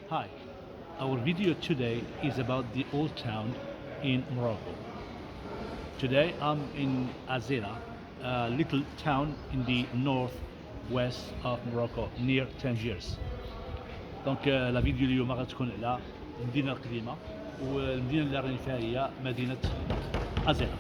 Hi, our video today is about the old town in Morocco. Today I'm in Asilah, a little town in the northwest of Morocco near Tangiers. دونك لا فيديو اليوم غتكون على المدينة القديمة، والمدينة اللي راني فيها هي مدينة أزيلة.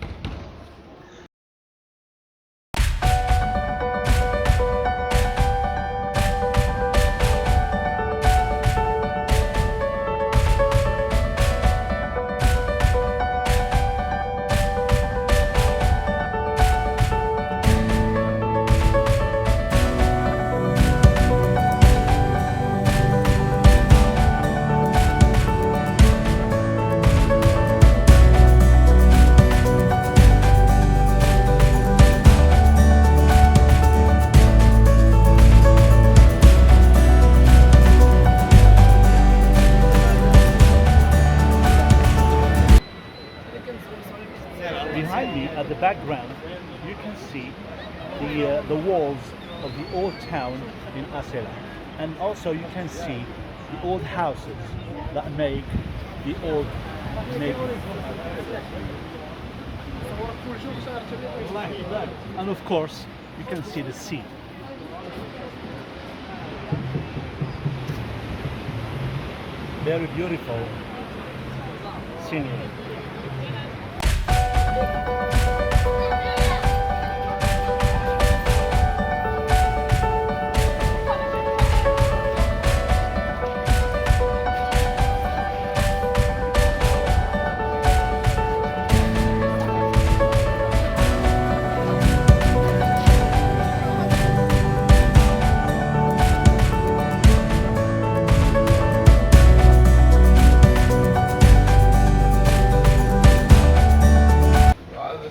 Behind me, at the background, you can see the walls of the old town in Asilah, and also you can see the old houses that make the old neighborhood. And of course, you can see the sea. Very beautiful scenery.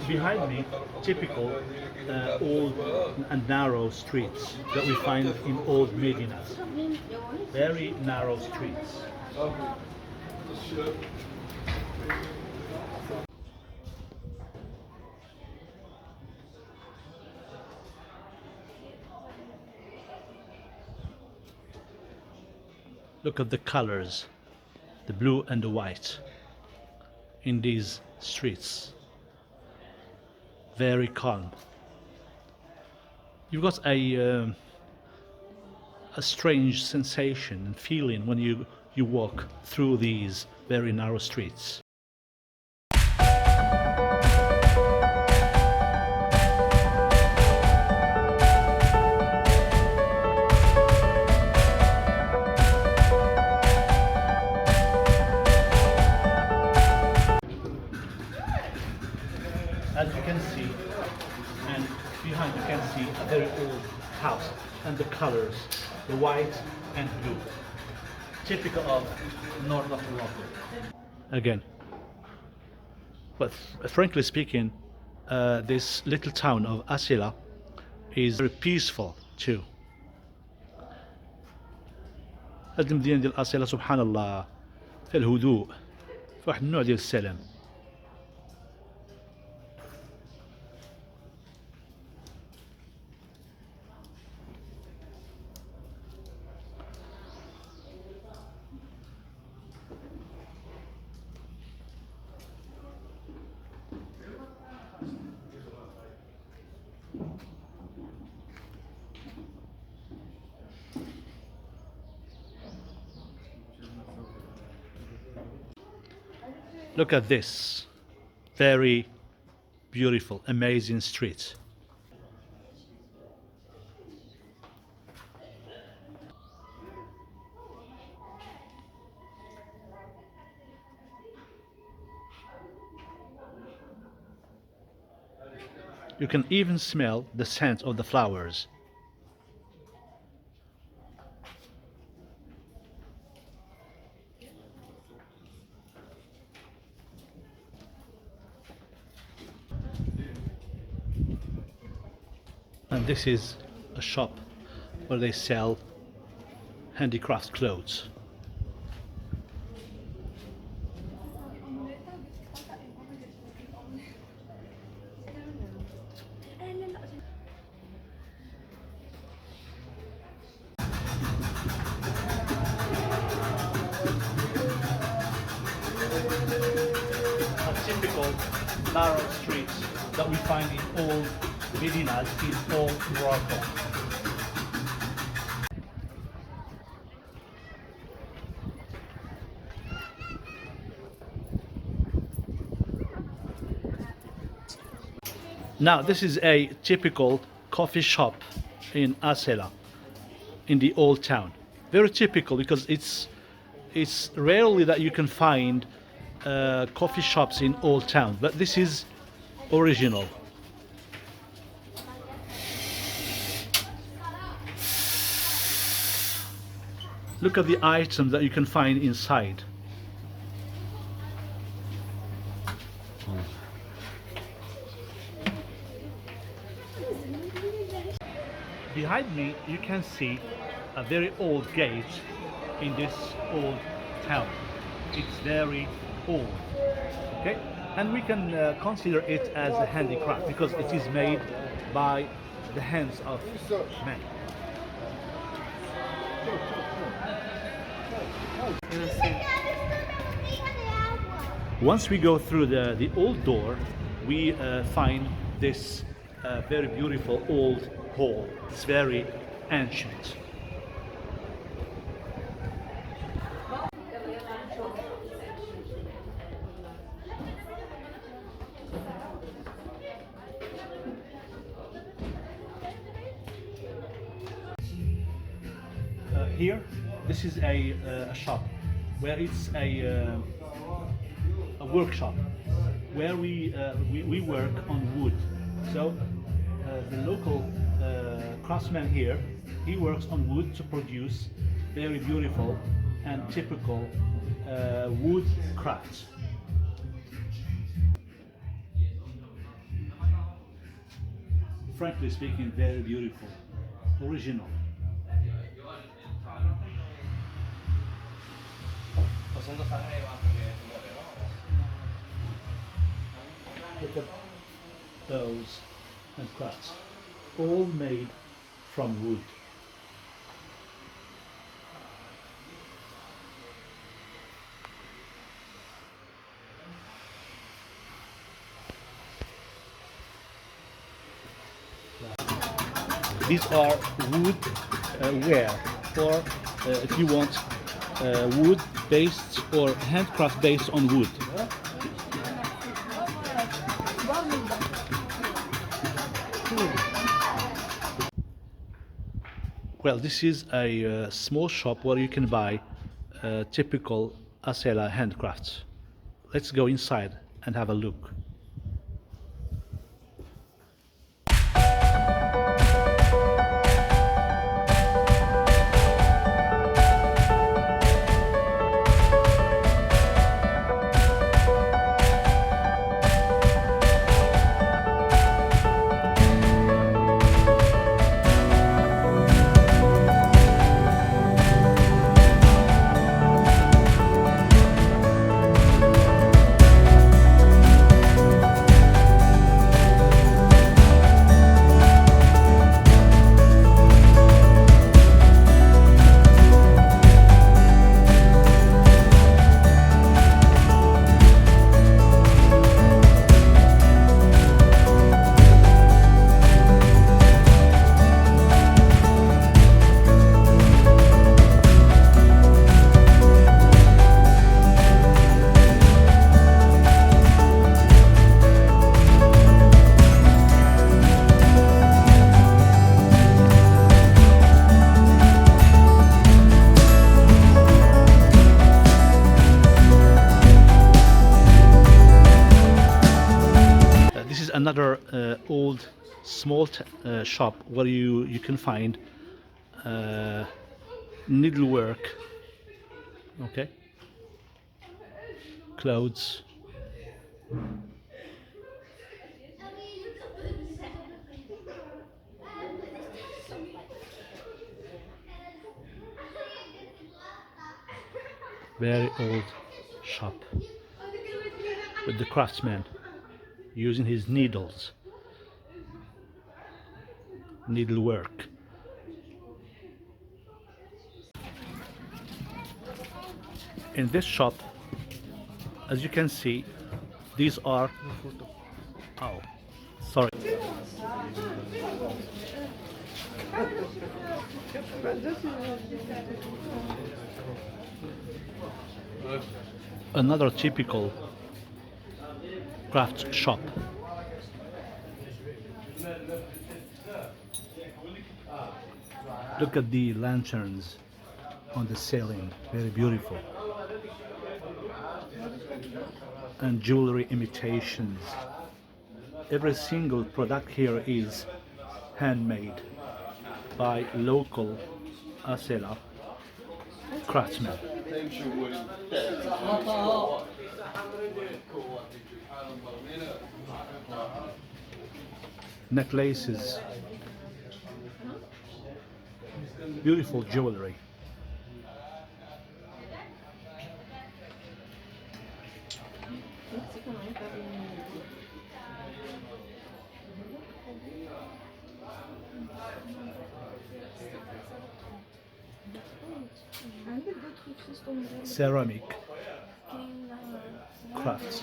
Behind me, typical old and narrow streets that we find in old Medina. Very narrow streets. Look at the colors, the blue and the white in these streets. Very calm. You've got a strange sensation and feeling when you walk through these very narrow streets. As you can see, and behind you can see a very old house, and the colors, the white and blue, typical of north of Morocco. Again, but frankly speaking, this little town of Asilah is very peaceful too. هذه المدينة ديال أصيلة سبحان الله فيها الهدوء، فيها واحد النوع ديال السلام. Look at this very beautiful, amazing street. You can even smell the scent of the flowers. And this is a shop where they sell handicraft clothes. or narrow streets that we find in all Medinas in all Morocco. Now this is a typical coffee shop in Asilah, in the old town. Very typical because it's rarely that you can find coffee shops in old town, but this is original. Look at the items that you can find inside. Behind me you can see a very old gate in this old town. It's very old, okay? And we can consider it as a handicraft because it is made by the hands of men. Once we go through the old door, we find this very beautiful old hall. It's very ancient. Here, this is a shop where it's a workshop where we work on wood. So the local craftsman here, he works on wood to produce very beautiful and typical wood crafts. Frankly speaking, very beautiful, original. Look at those and crafts, all made from wood. These are wood ware, or if you want wood based or handcraft based on wood. Well, this is a small shop where you can buy typical Asilah handcrafts. Let's go inside and have a look. Another old small shop where you can find needlework, okay, clothes, very old shop with the craftsman using his needles, needlework. In this shop, as you can see, These are, oh, sorry. Another typical craft shop. Look at the lanterns on the ceiling, very beautiful. And jewelry imitations. Every single product here is handmade by local Asilah craftsmen. Necklaces, beautiful jewelry. Ceramic crafts.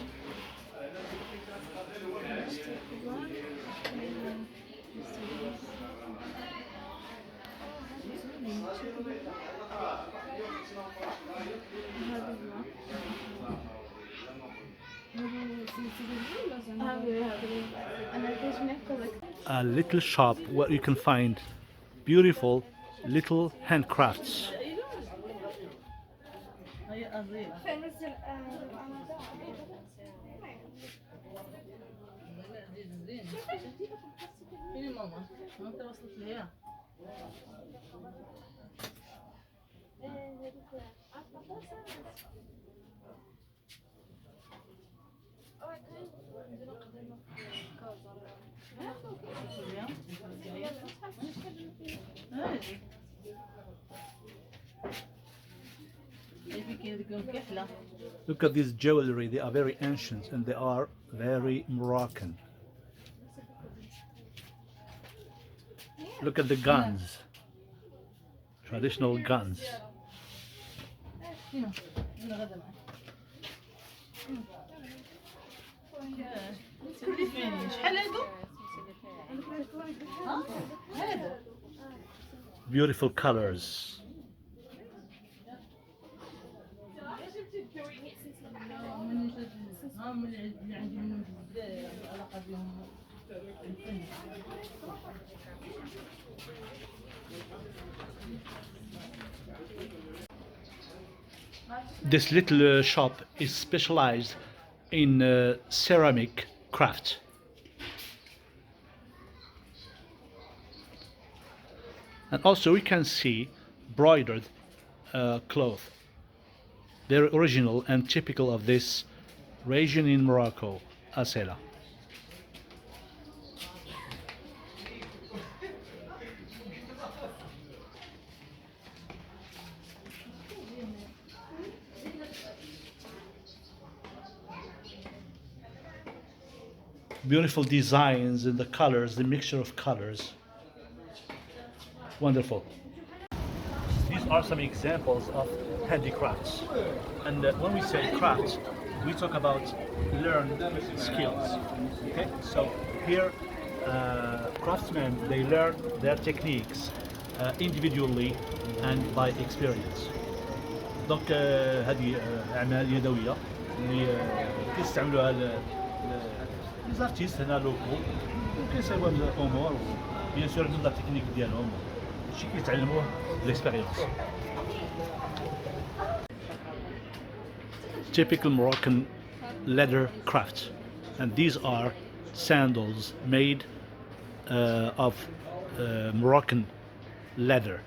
A little shop where you can find beautiful little handcrafts. Look at this jewelry, they are very ancient and they are very Moroccan. Look at the guns, traditional guns. Beautiful colors. This little shop is specialized in ceramic craft. And also we can see broidered cloth, very original and typical of this region in Morocco, Asilah. Beautiful designs and the colors, the mixture of colors. Wonderful. These are some examples of handicrafts. And when we say crafts, we talk about learned skills. Okay, so here craftsmen, they learn their techniques individually and by experience. دونك هذه أعمال يدوية اللي كيستعملوها لي زارتيست هنا لوكو وكيصايبوا الأمور بيان سور عندهم لا تكنيك ديالهم هادشي كيتعلموه ليكسبيريونس. Typical Moroccan leather craft, and these are sandals made of Moroccan leather.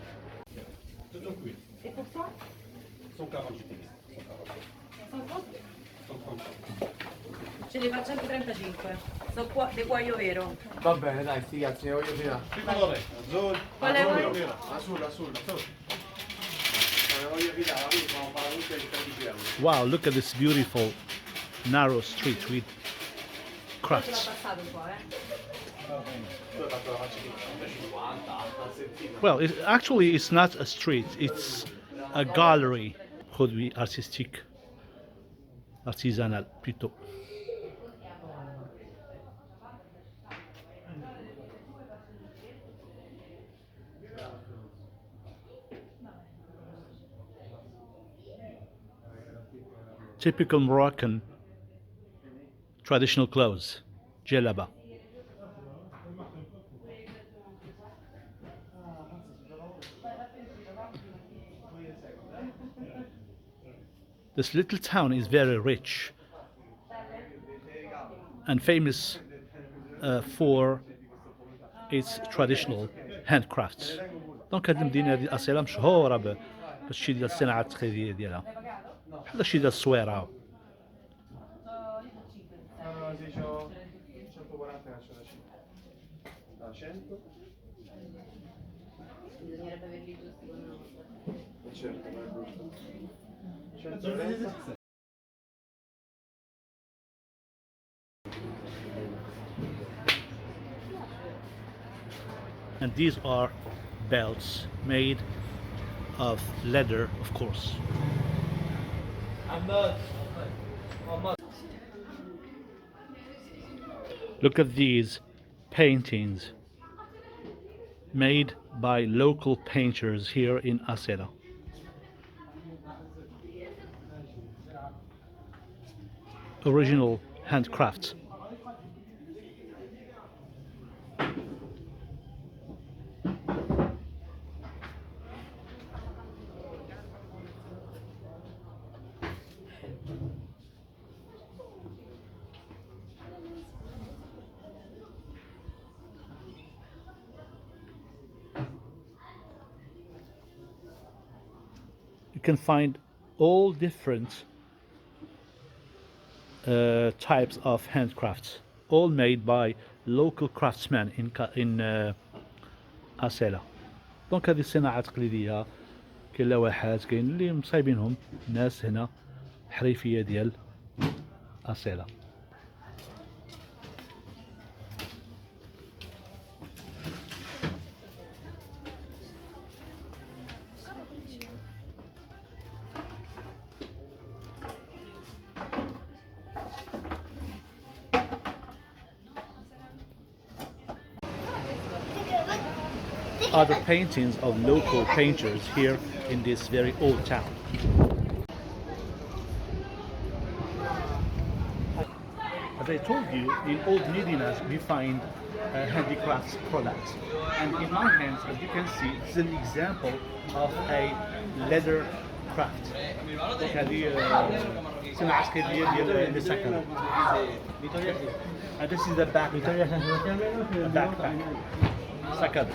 Ce li faccio anche 35. So qua di cuoio vero. Va bene, dai, sti cazzi, ne voglio tirare. Che colore? Azzurro. Quale vuoi? Azzurro. Ne voglio tirare, quindi stiamo parlando tutte di 13 euro. Wow, look at this beautiful narrow street with crafts. passato un po', Tu hai fatto la faccia di 50, al sentito. Well, actually it's not a street, it's a gallery. Could be artistic, artisanal plutôt. typical Moroccan traditional clothes, jalaba. This little town is very rich and famous for its traditional handcrafts. دونك هذه المدينة هذه أصيلة مشهورة بالشي ديال الصناعة التقليدية ديالها، بحال الشي ديال الصويرة. And these are belts made of leather, of course. Look at these paintings made by local painters here in Asilah. Original handcrafts. You can find all different types of handcrafts, all made by local craftsmen in Asilah. دونك هذه الصناعة تقليدية، كاين لوحات، كاين اللي مصايبينهم ناس هنا حريفية ديال أسيلة. Are the paintings of local painters here in this very old town. As I told you, in old Medina we find handicrafts products, and in my hands, as you can see, it's an example of a leather craft. هذه صناعة تقليدية ديال السكن. And this is the backpack. سكن.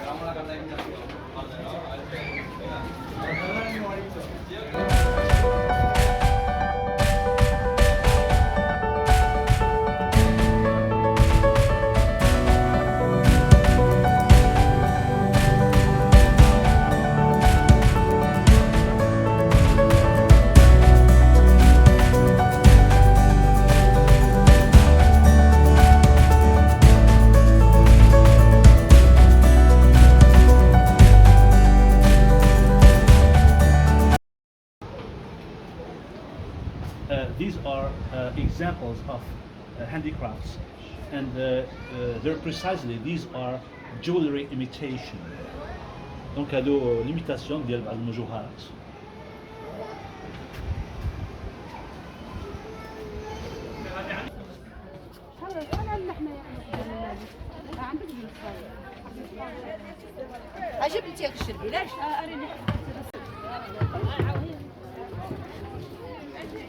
These are examples of handicrafts, and they're precisely, these are jewelry imitation. Donc هادو l'imitation ديال بعض المجوهرات. عجبتك الشربي ليش؟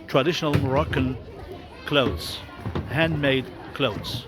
Traditional Moroccan clothes, handmade clothes.